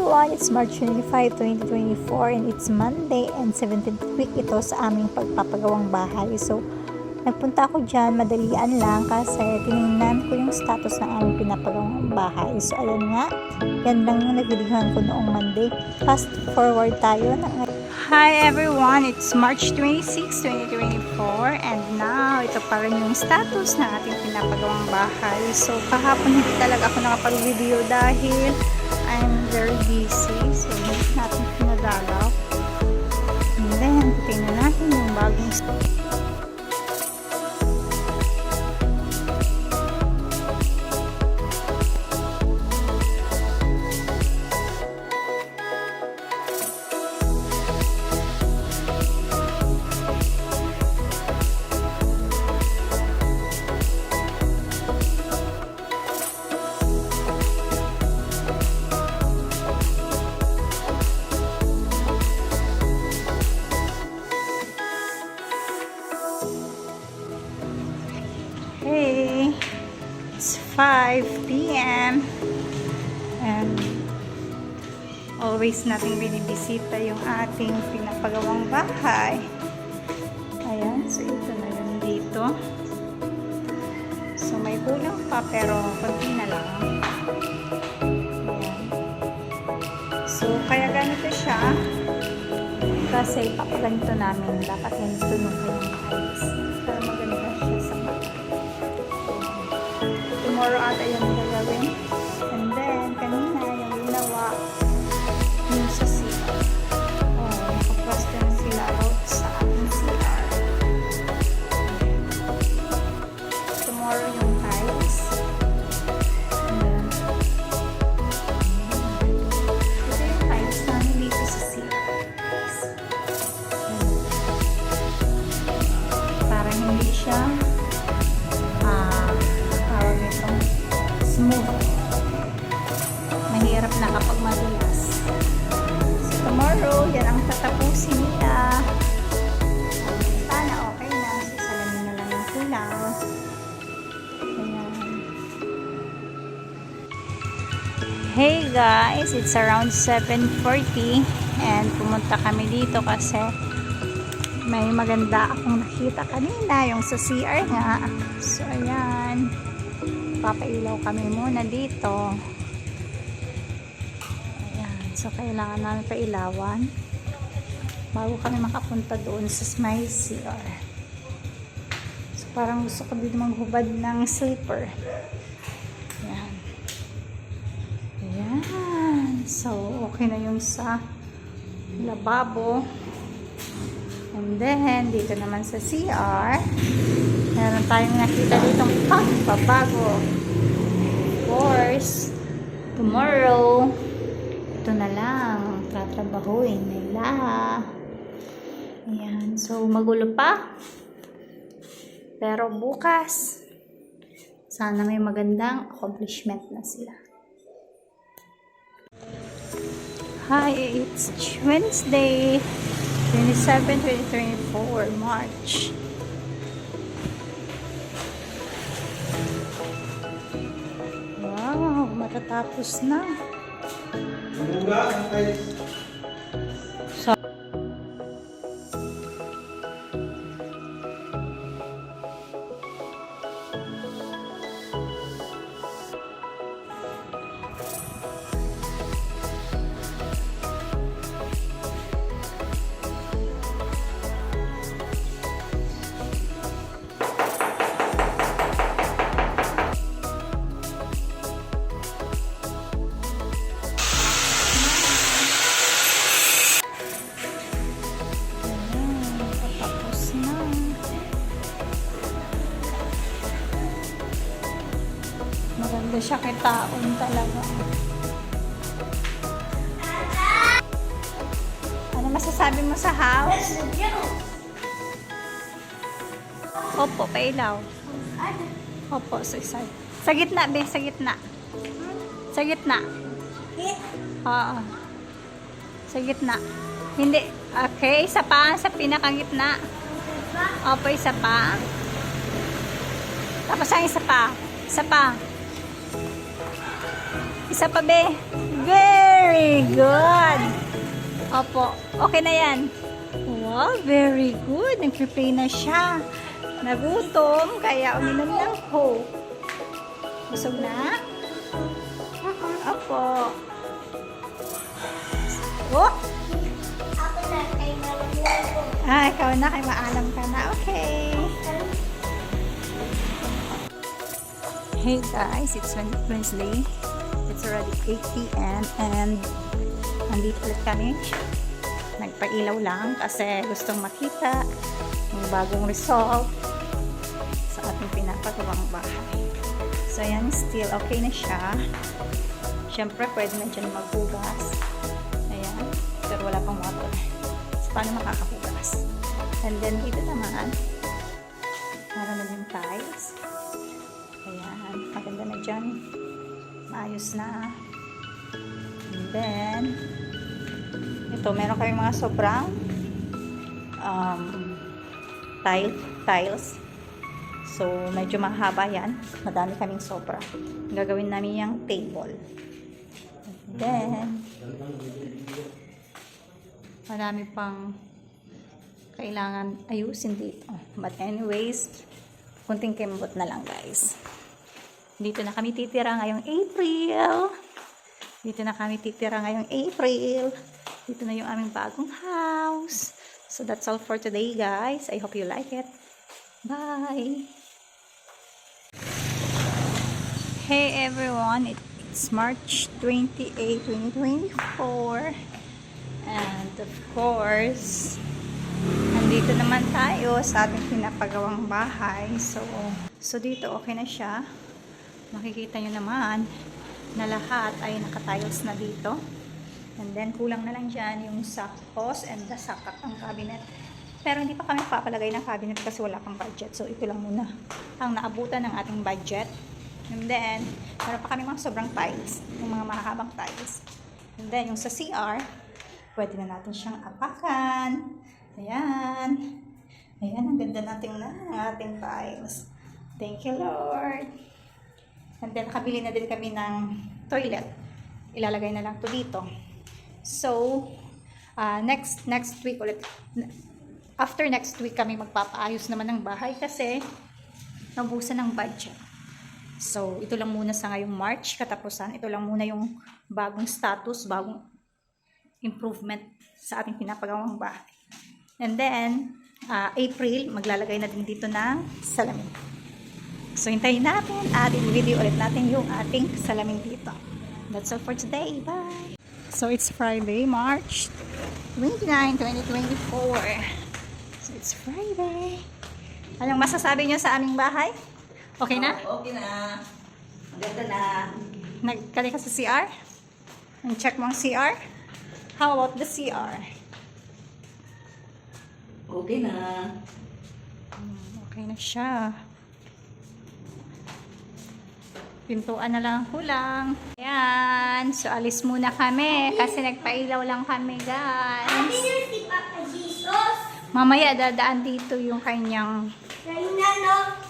everyone! It's March 25, 2024 and it's Monday and 17th week ito sa aming pagpapagawang bahay. So, nagpunta ako dyan, madalian lang kasi tinignan ko yung status ng aming pinapagawang bahay. So, ayan nga, yan lang yung nag-videohan ko noong Monday. Fast forward tayo. Hi everyone! It's March 26, 2024 and now, ito pa rin yung status ng ating pinapagawang bahay. So, kahapon hindi talaga ako nakapag-video dahil I'm very busy. So, hindi natin pinadalaw. And then, tingnan natin yung bagong Hey, it's 5 p.m. and always nating binibisita yung ating pinapagawang bahay. Ayan, so ito na yun dito. So may kulang pa pero konti na lang. Ayan. So kaya ganito siya kasi papaganito namin dapat ganito nung kanyang tiles para maganda siya sa mata. Tomorrow ata yung gagawin. And then, kanina yung ginawa yung sa CR. Oh, nakapwesto na sila out sa ating CR. Tomorrow yung tiles. And then, ito yung tiles namin dito sa CR. Para hindi siya smooth. Mahirap na kapag madulas. So tomorrow, yan ang tatapusin nila. Sana okay na. Sasalamin na lang yung kulang. Ayan. Hey guys, it's around 7:40 and pumunta kami dito kasi may maganda akong nakita kanina, yung sa CR nga. So ayan, papailaw kami muna dito. Ayan, so kailangan namin pailawan bago kami makapunta doon sa my CR. So parang gusto ko dito maghubad ng slipper. Ayan. Ayan, so okay na yung sa lababo. And then, dito naman sa CR, meron tayong nakita ditong pagbabago. Of course, tomorrow, ito na lang, tatrabahuin nila. Ayan, so magulo pa. Pero bukas, sana may magandang accomplishment na sila. Hi, it's Wednesday. 27, 2024, March. Wow, matatapos na. So, maganda siya kay taon talaga. Ano masasabi mo sa house? Opo, pailaw. Opo, sa isa. Sa gitna, be, sa gitna. Sa gitna. Oo. Sa gitna. Hindi. Okay, isa pa. Sa pinakagitna. Opo, isa pa. Tapos ang isa pa. Isa pa. Isa pa, be. Girl! Very good. Opo, okay na yan. Wow, very good. Nag-prepare na siya. Nagutom, kaya uminom ng Coke. Busog na? Opo. Oh! Ako na kay Malamang ko. Ikaw na, kay maalam ka na. Okay. Hey guys, it's Wednesday. It's already 8 p.m. and nandito ulit kami. Nagpailaw lang kasi gustong makita yung bagong result sa ating pinapagawang bahay. So yan, still okay na siya. Siyempre, pwede na dyan maghugas. Ayan. Pero wala pang water. So, paano makakahugas? And then, dito naman, meron na yung tiles. Ayan. Maganda na dyan. Maayos na. And then, ito, meron kami mga sobrang tiles. So, medyo mahaba yan. Madami kaming sobra. Gagawin namin yung table. And then, marami pang kailangan ayusin dito. But anyways, kunting kembot na lang guys. Dito na kami titira ngayong April. Dito na yung aming bagong house. So that's all for today guys. I hope you like it. Bye! Hey everyone, it's March 28, 2024. And of course, nandito naman tayo sa ating pinapagawang bahay. So dito okay na siya. Makikita nyo naman na lahat ay nakatiles na dito. And then kulang na lang dyan yung sa hose and the sakat ng cabinet. Pero hindi pa kami papalagay ng cabinet kasi wala pang budget. So ito lang muna ang naabutan ng ating budget. And then, meron pa kami mga sobrang tiles. Yung mga mahabang tiles. And then, yung sa CR, pwede na natin siyang apakan. Ayan. Ayan, ang ganda natin na ating tiles. Thank you, Lord. And then, nakabili na din kami ng toilet. Ilalagay na lang to dito. So, next week ulit. After next week kami magpapaayos naman ng bahay kasi naubusan ng budget. So, ito lang muna sa ngayong March katapusan. Ito lang muna yung bagong status, bagong improvement sa ating pinapagawang bahay. And then, April, maglalagay na din dito ng salamin. So, hintayin natin at i-video ulit natin yung ating salamin dito. That's all for today. Bye! So, it's Friday, March 29, 2024. So, it's Friday. Anong masasabi nyo sa aming bahay? Okay na? Okay na. Maganda na. Nagkali ka sa CR? Check mo ang CR? How about the CR? Okay na. Okay na siya. Pintuan na lang kulang. Ayan. So, alis muna kami kasi nagpailaw lang kami, guys. Si Papa Jesus. Mamaya dadaan dito yung kanyang Kaya no.